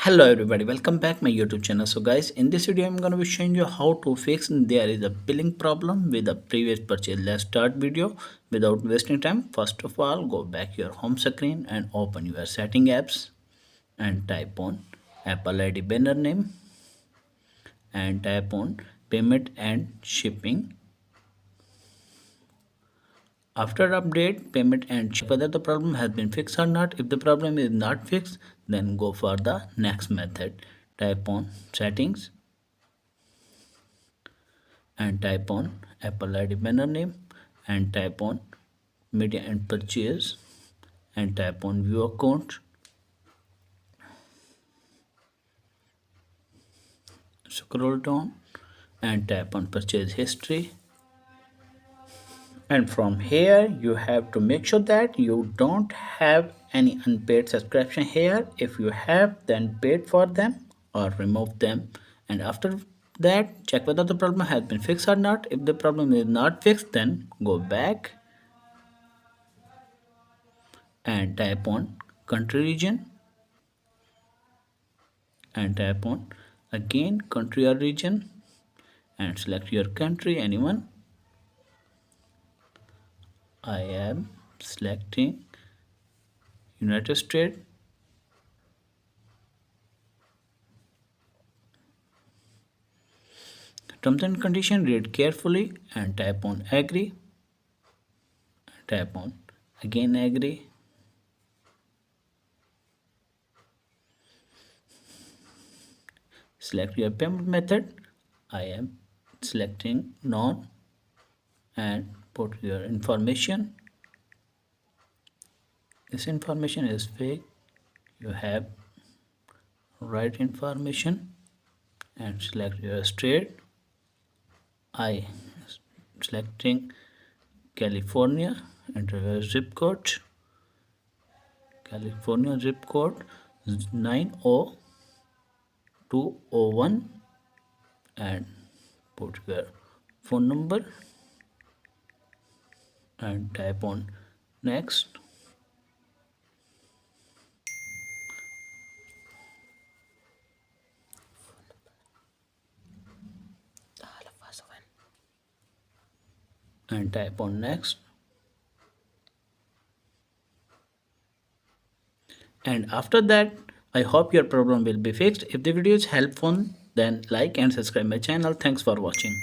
Hello everybody, welcome back my YouTube channel. So guys, in this video I'm going to be showing you how to fix there is a billing problem with a previous purchase. Let's start video without wasting time. First of all, go back your home screen and open your setting apps and type on Apple ID banner name and type on payment and shipping. After update, payment and check whether the problem has been fixed or not. If the problem is not fixed, then go for the next method. Type on settings and type on Apple ID banner name and type on media and purchase and type on view account. Scroll down and type on purchase history, and from here you have to make sure that you don't have any unpaid subscription here. If you have, then paid for them or remove them, and after that check whether the problem has been fixed or not. If the problem is not fixed, then go back and type on country region and type on again country or region and select your country, anyone. I am selecting United States. Terms and condition, read carefully and type on agree. Type on again agree. Select your payment method. I am selecting none and put your information. This information is fake. You have right information and select your state. I selecting California. Enter your zip code. California zip code 90201 and put your phone number and type on next. And type on next. And after that, I hope your problem will be fixed. If the video is helpful, then like and subscribe my channel. Thanks for watching.